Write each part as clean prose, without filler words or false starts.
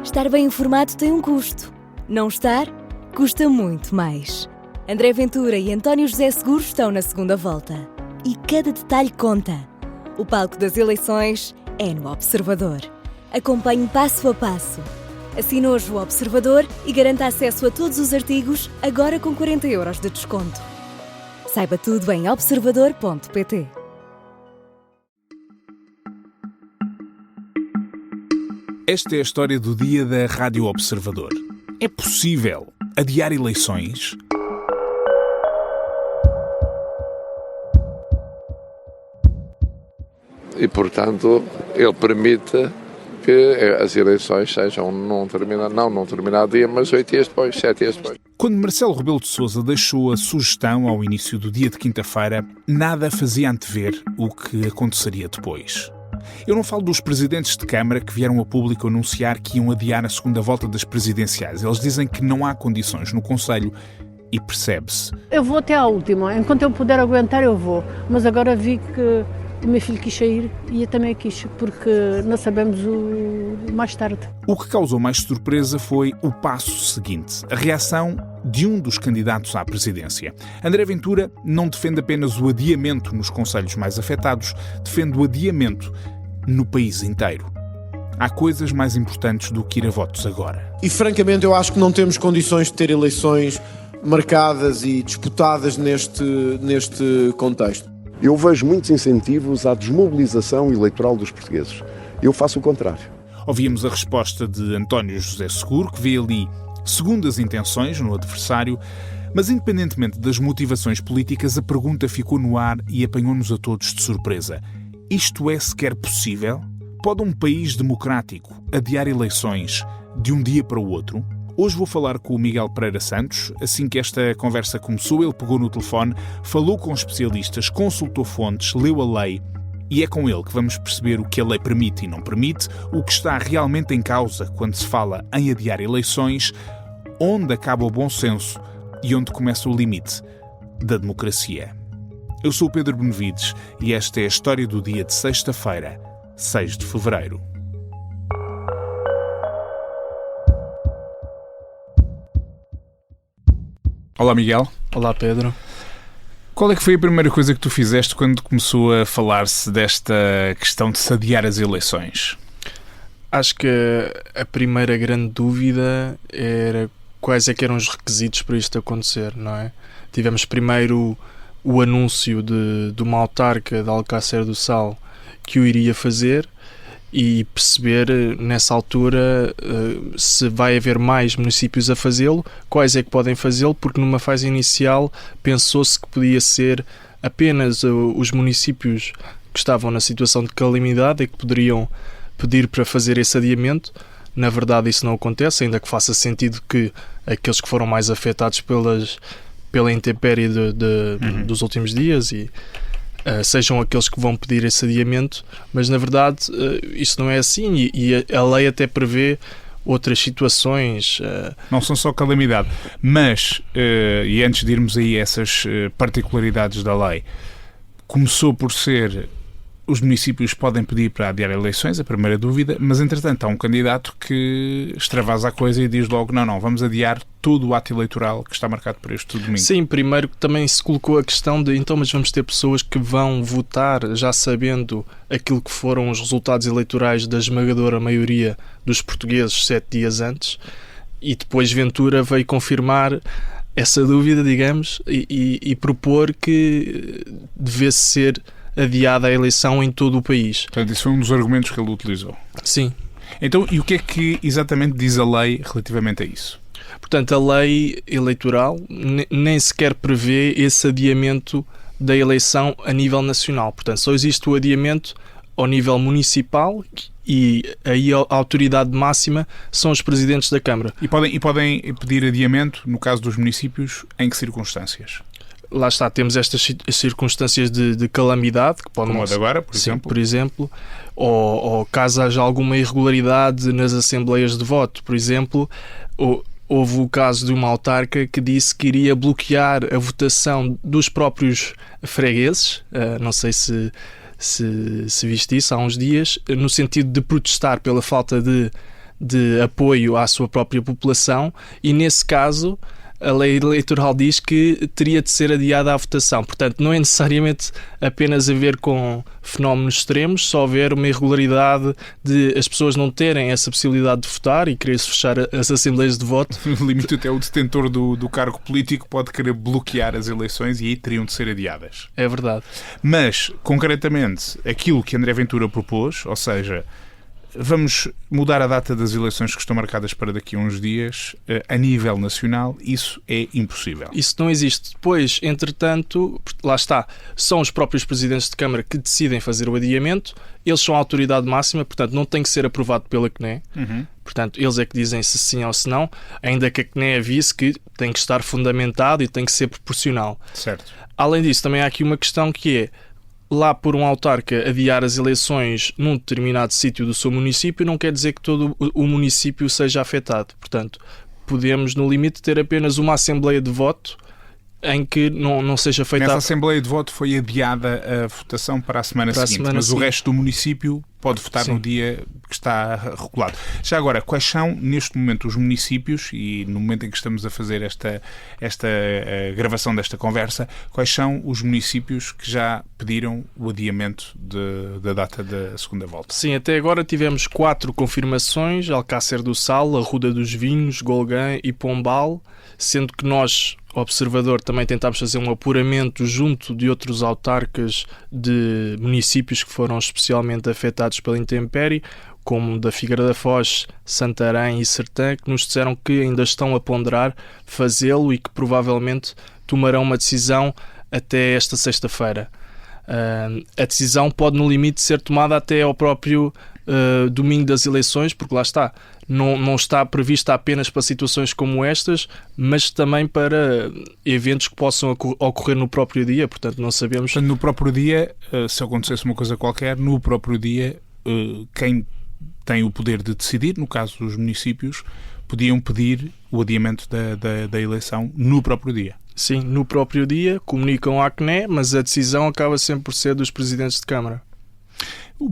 Estar bem informado tem um custo. Não estar, custa muito mais. André Ventura e António José Seguro estão na segunda volta. E cada detalhe conta. O palco das eleições é no Observador. Acompanhe passo a passo. Assine hoje o Observador e garanta acesso a todos os artigos, agora com 40 € de desconto. Saiba tudo em observador.pt. Esta é a história do dia da Rádio Observador. É possível adiar eleições? E, portanto, ele permite que as eleições sejam não terminado dia, mas 8 dias depois, 7 dias depois. Quando Marcelo Rebelo de Sousa deixou a sugestão ao início do dia de quinta-feira, nada fazia antever o que aconteceria depois. Eu não falo dos presidentes de Câmara que vieram a público anunciar que iam adiar a segunda volta das presidenciais. Eles dizem que não há condições no Conselho e percebe-se. Eu vou até à última. Enquanto eu puder aguentar, eu vou. Mas agora vi que o meu filho quis sair e eu também quis, porque não sabemos o mais tarde. O que causou mais surpresa foi o passo seguinte, a reação de um dos candidatos à presidência. André Ventura não defende apenas o adiamento nos concelhos mais afetados, defende o adiamento no país inteiro. Há coisas mais importantes do que ir a votos agora. E francamente eu acho que não temos condições de ter eleições marcadas e disputadas neste contexto. Eu vejo muitos incentivos à desmobilização eleitoral dos portugueses. Eu faço o contrário. Ouvimos a resposta de António José Seguro, que vê ali segundas intenções no adversário, mas independentemente das motivações políticas, a pergunta ficou no ar e apanhou-nos a todos de surpresa. Isto é sequer possível? Pode um país democrático adiar eleições de um dia para o outro? Hoje vou falar com o Miguel Pereira Santos. Assim que esta conversa começou, ele pegou no telefone, falou com especialistas, consultou fontes, leu a lei e é com ele que vamos perceber o que a lei permite e não permite, o que está realmente em causa quando se fala em adiar eleições, onde acaba o bom senso e onde começa o limite da democracia. Eu sou o Pedro Benevides e esta é a história do dia de sexta-feira, 6 de fevereiro. Olá, Miguel. Olá, Pedro. Qual é que foi a primeira coisa que tu fizeste quando começou a falar-se desta questão de se adiar as eleições? Acho que a primeira grande dúvida era quais é que eram os requisitos para isto acontecer, não é? Tivemos primeiro o anúncio de uma autarca de Alcácer do Sal que o iria fazer e perceber nessa altura se vai haver mais municípios a fazê-lo, quais é que podem fazê-lo, porque numa fase inicial pensou-se que podia ser apenas os municípios que estavam na situação de calamidade e que poderiam pedir para fazer esse adiamento. Na verdade isso não acontece, ainda que faça sentido que aqueles que foram mais afetados pela intempérie dos últimos dias e sejam aqueles que vão pedir esse adiamento, mas na verdade isso não é assim e a lei até prevê outras situações. Não são só calamidade, mas, e antes de irmos aí a essas particularidades da lei, começou por ser os municípios podem pedir para adiar eleições, a primeira dúvida, mas entretanto há um candidato que extravasa a coisa e diz logo, não, vamos adiar todo o ato eleitoral que está marcado para este domingo. Sim, primeiro também se colocou a questão de, então, mas vamos ter pessoas que vão votar já sabendo aquilo que foram os resultados eleitorais da esmagadora maioria dos portugueses 7 dias antes, e depois Ventura veio confirmar essa dúvida, digamos, e propor que devesse ser adiada a eleição em todo o país. Portanto, isso foi um dos argumentos que ele utilizou. Sim. Então, e o que é que exatamente diz a lei relativamente a isso? Portanto, a lei eleitoral nem sequer prevê esse adiamento da eleição a nível nacional. Portanto, só existe o adiamento ao nível municipal e aí a autoridade máxima são os presidentes da Câmara. E podem pedir adiamento, no caso dos municípios, em que circunstâncias? Lá está, temos estas circunstâncias de calamidade que podem, como a de agora, por sim, exemplo. Por exemplo, ou caso haja alguma irregularidade nas assembleias de voto, por exemplo, houve o caso de uma autarca que disse que iria bloquear a votação dos próprios fregueses, não sei se viste isso há uns dias, no sentido de protestar pela falta de de apoio à sua própria população e, nesse caso, a lei eleitoral diz que teria de ser adiada a votação. Portanto, não é necessariamente apenas a ver com fenómenos extremos, só haver uma irregularidade de as pessoas não terem essa possibilidade de votar e querer-se fechar as assembleias de voto. No limite, até o detentor do cargo político pode querer bloquear as eleições e aí teriam de ser adiadas. É verdade. Mas, concretamente, aquilo que André Ventura propôs, ou seja, vamos mudar a data das eleições que estão marcadas para daqui a uns dias, a nível nacional, isso é impossível. Isso não existe. Depois, entretanto, lá está, são os próprios presidentes de Câmara que decidem fazer o adiamento, eles são a autoridade máxima, portanto não tem que ser aprovado pela CNE, portanto eles é que dizem se sim ou se não, ainda que a CNE avise que tem que estar fundamentado e tem que ser proporcional. Certo. Além disso, também há aqui uma questão que é, lá por um autarca adiar as eleições num determinado sítio do seu município não quer dizer que todo o município seja afetado. Portanto, podemos, no limite, ter apenas uma assembleia de voto em que não seja feita... Nessa assembleia de voto foi adiada a votação para a semana seguinte, mas o resto do município pode votar no dia que está regulado. Já agora, quais são, neste momento, os municípios, e no momento em que estamos a fazer esta gravação desta conversa, quais são os municípios que já pediram o adiamento da data da segunda volta? Sim, até agora tivemos 4 confirmações: Alcácer do Sal, Arruda dos Vinhos, Golgã e Pombal, sendo que nós, Observador, também tentámos fazer um apuramento junto de outros autarcas de municípios que foram especialmente afetados pela intempérie, como da Figueira da Foz, Santarém e Sertã, que nos disseram que ainda estão a ponderar fazê-lo e que provavelmente tomarão uma decisão até esta sexta-feira. A decisão pode, no limite, ser tomada até ao próprio domingo das eleições, porque lá está, não está prevista apenas para situações como estas, mas também para eventos que possam ocorrer no próprio dia, portanto não sabemos... Portanto, no próprio dia, se acontecesse uma coisa qualquer, no próprio dia, quem tem o poder de decidir, no caso dos municípios, podiam pedir o adiamento da eleição no próprio dia. Sim, no próprio dia, comunicam à CNE, mas a decisão acaba sempre por ser dos presidentes de Câmara.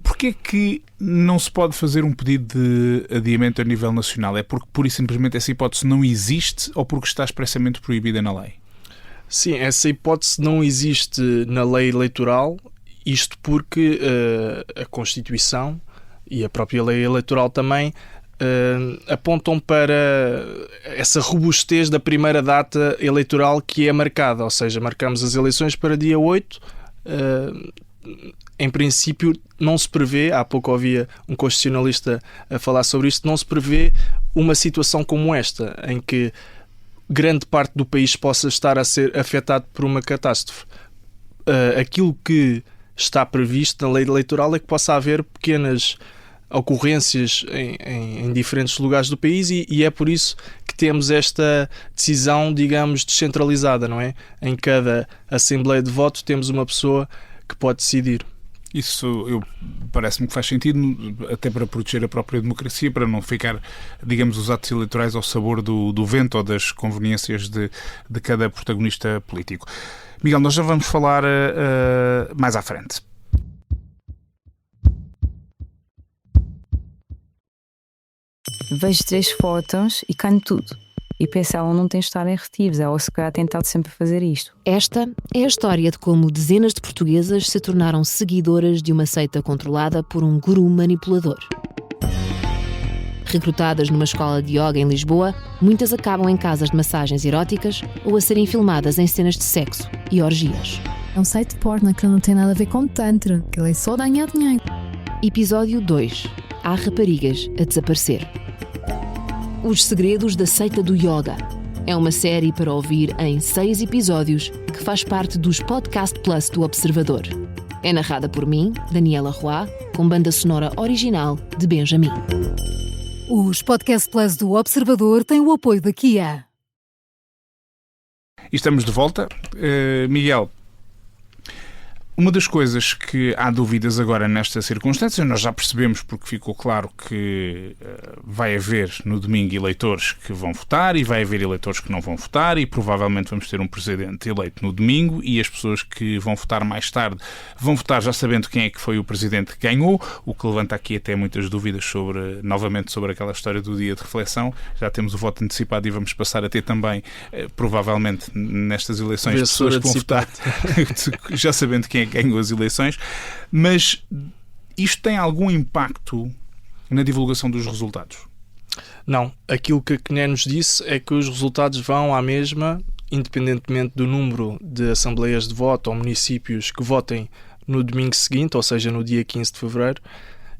Porquê que não se pode fazer um pedido de adiamento a nível nacional? É porque pura e simplesmente essa hipótese não existe ou porque está expressamente proibida na lei? Sim, essa hipótese não existe na lei eleitoral, isto porque a Constituição e a própria lei eleitoral também apontam para essa robustez da primeira data eleitoral que é marcada, ou seja, marcamos as eleições para dia 8, em princípio não se prevê, há pouco ouvia um constitucionalista a falar sobre isto, não se prevê uma situação como esta, em que grande parte do país possa estar a ser afetado por uma catástrofe. Aquilo que está previsto na lei eleitoral é que possa haver pequenas ocorrências em diferentes lugares do país e é por isso que temos esta decisão, digamos, descentralizada, não é? Em cada assembleia de voto temos uma pessoa que pode decidir. Isso parece-me que faz sentido, até para proteger a própria democracia, para não ficar, digamos, os atos eleitorais ao sabor do vento ou das conveniências de cada protagonista político. Miguel, nós já vamos falar mais à frente. Vejo 3 fotos e canho tudo. E penso, ela não tem estado em retivos, ela se calhar tem tentado sempre fazer isto. Esta é a história de como dezenas de portuguesas se tornaram seguidoras de uma seita controlada por um guru manipulador. Recrutadas numa escola de yoga em Lisboa, muitas acabam em casas de massagens eróticas ou a serem filmadas em cenas de sexo e orgias. É um site de porno que não tem nada a ver com tantra, que ele é só ganhar dinheiro. Episódio 2. Há raparigas a desaparecer. Os segredos da seita do yoga. É uma série para ouvir em 6 episódios que faz parte dos Podcast Plus do Observador. É narrada por mim, Daniela Roy, com banda sonora original de Benjamin. Os Podcast Plus do Observador têm o apoio da Kia. E estamos de volta. Miguel, Uma das coisas que há dúvidas agora nesta circunstância, nós já percebemos porque ficou claro que vai haver no domingo eleitores que vão votar e vai haver eleitores que não vão votar e provavelmente vamos ter um presidente eleito no domingo e as pessoas que vão votar mais tarde vão votar já sabendo quem é que foi o presidente que ganhou, o que levanta aqui até muitas dúvidas novamente sobre aquela história do dia de reflexão. Já temos o voto antecipado e vamos passar a ter também, provavelmente, nestas eleições, pessoas que vão votar já sabendo quem é que ganhou as eleições, mas isto tem algum impacto na divulgação dos resultados? Não. Aquilo que a CNE nos disse é que os resultados vão à mesma, independentemente do número de assembleias de voto ou municípios que votem no domingo seguinte, ou seja, no dia 15 de fevereiro.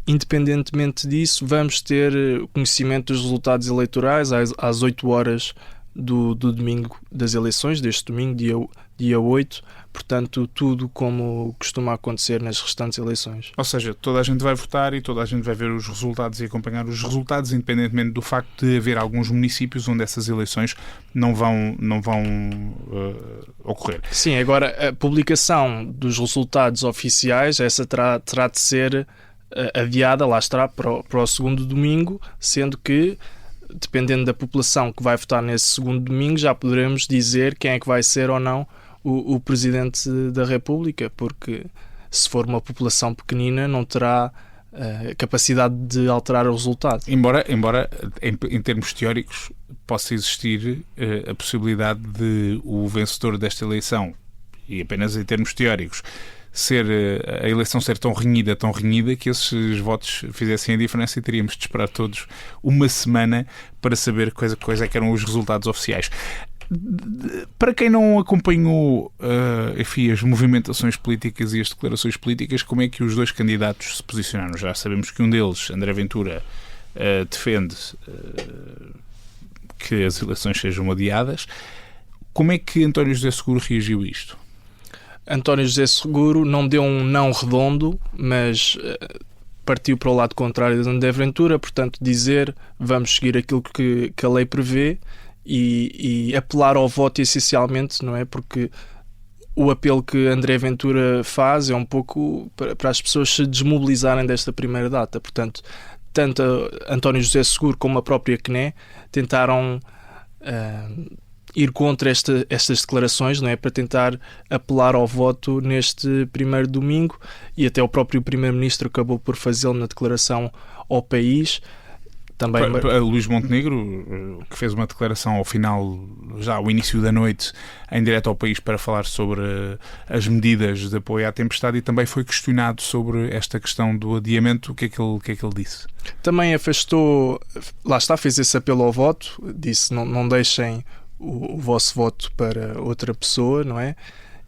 Independentemente disso, vamos ter conhecimento dos resultados eleitorais às 8 horas do domingo das eleições, deste domingo, dia 8, portanto, tudo como costuma acontecer nas restantes eleições. Ou seja, toda a gente vai votar e toda a gente vai ver os resultados e acompanhar os resultados, independentemente do facto de haver alguns municípios onde essas eleições não vão ocorrer. Sim, agora a publicação dos resultados oficiais, essa terá de ser adiada, lá está, para o segundo domingo, sendo que dependendo da população que vai votar nesse segundo domingo, já poderemos dizer quem é que vai ser ou não o Presidente da República, porque se for uma população pequenina não terá capacidade de alterar o resultado. Embora em termos teóricos possa existir a possibilidade de o vencedor desta eleição, e apenas em termos teóricos, a eleição ser tão renhida que esses votos fizessem a diferença e teríamos de esperar todos uma semana para saber quais é que eram os resultados oficiais. Para quem não acompanhou as movimentações políticas e as declarações políticas, como é que os dois candidatos se posicionaram? Já sabemos que um deles, André Ventura, defende que as eleições sejam adiadas. Como é que António José Seguro reagiu a isto? António José Seguro não deu um não redondo, mas partiu para o lado contrário de André Ventura, portanto dizer vamos seguir aquilo que a lei prevê e apelar ao voto essencialmente, não é? Porque o apelo que André Ventura faz é um pouco para as pessoas se desmobilizarem desta primeira data, portanto tanto António José Seguro como a própria CNE tentaram ir contra estas declarações, não é? Para tentar apelar ao voto neste primeiro domingo, e até o próprio Primeiro-Ministro acabou por fazê-lo na declaração ao país. Também Luís Montenegro, que fez uma declaração ao final, já ao início da noite, em direto ao país, para falar sobre as medidas de apoio à tempestade, e também foi questionado sobre esta questão do adiamento. O que é que ele disse? Também afastou, lá está, fez esse apelo ao voto, disse não deixem o vosso voto para outra pessoa, não é?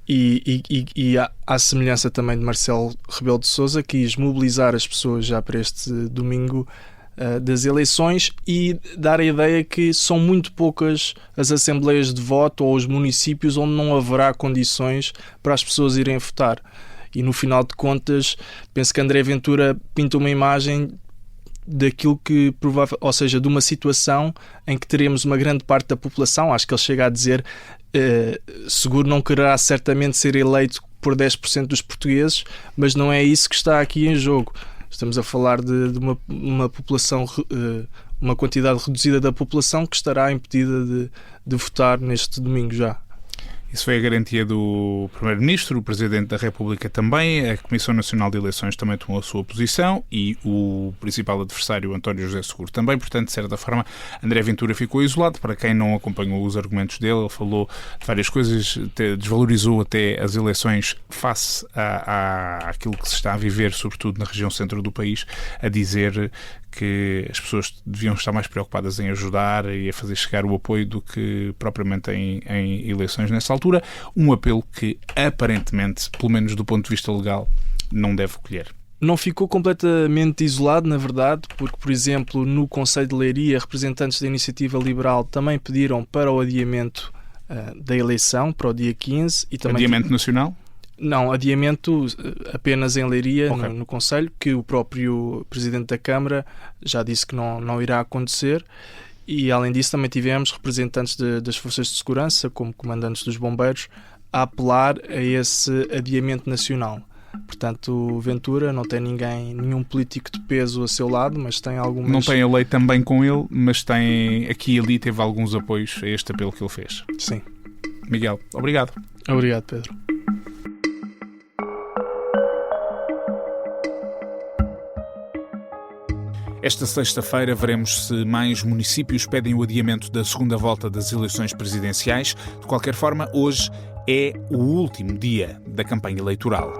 E à semelhança também de Marcelo Rebelo de Sousa, quis mobilizar as pessoas já para este domingo das eleições e dar a ideia que são muito poucas as assembleias de voto ou os municípios onde não haverá condições para as pessoas irem votar. E no final de contas, penso que André Ventura pinta uma imagem daquilo que ou seja, de uma situação em que teremos uma grande parte da população, acho que ele chega a dizer Seguro não quererá certamente ser eleito por 10% dos portugueses, mas não é isso que está aqui em jogo. Estamos a falar de uma população, uma quantidade reduzida da população que estará impedida de votar neste domingo já. Isso foi a garantia do Primeiro-Ministro, o Presidente da República também, a Comissão Nacional de Eleições também tomou a sua posição e o principal adversário, António José Seguro, também. Portanto, de certa forma, André Ventura ficou isolado. Para quem não acompanhou os argumentos dele, ele falou de várias coisas, desvalorizou até as eleições face àquilo que se está a viver, sobretudo na região centro do país, a dizer que as pessoas deviam estar mais preocupadas em ajudar e a fazer chegar o apoio do que propriamente em eleições nessa altura. Um apelo que, aparentemente, pelo menos do ponto de vista legal, não deve colher. Não ficou completamente isolado, na verdade, porque, por exemplo, no Conselho de Leiria, representantes da Iniciativa Liberal também pediram para o adiamento da eleição, para o dia 15. E também adiamento nacional? Não, adiamento apenas em Leiria, okay. no Conselho, que o próprio Presidente da Câmara já disse que não irá acontecer. E, além disso, também tivemos representantes das Forças de Segurança, como comandantes dos bombeiros, a apelar a esse adiamento nacional. Portanto, Ventura não tem nenhum político de peso a seu lado, mas tem algumas... Não tem a lei também com ele, mas tem aqui e ali teve alguns apoios a este apelo que ele fez. Sim. Miguel, obrigado. Obrigado, Pedro. Esta sexta-feira veremos se mais municípios pedem o adiamento da segunda volta das eleições presidenciais. De qualquer forma, hoje é o último dia da campanha eleitoral.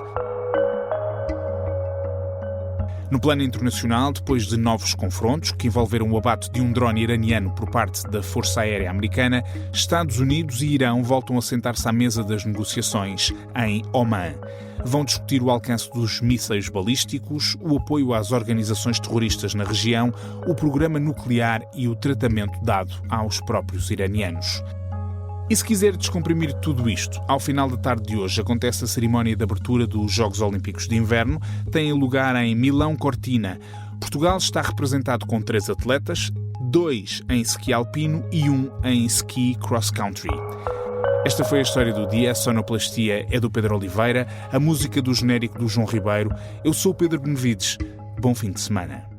No plano internacional, depois de novos confrontos que envolveram o abate de um drone iraniano por parte da Força Aérea Americana, Estados Unidos e Irão voltam a sentar-se à mesa das negociações em Oman. Vão discutir o alcance dos mísseis balísticos, o apoio às organizações terroristas na região, o programa nuclear e o tratamento dado aos próprios iranianos. E se quiser descomprimir tudo isto, ao final da tarde de hoje acontece a cerimónia de abertura dos Jogos Olímpicos de Inverno, tem lugar em Milão Cortina. Portugal está representado com 3 atletas, 2 em ski alpino e 1 em ski cross-country. Esta foi a história do dia, a sonoplastia é do Pedro Oliveira, a música do genérico do João Ribeiro. Eu sou o Pedro Benevides. Bom fim de semana.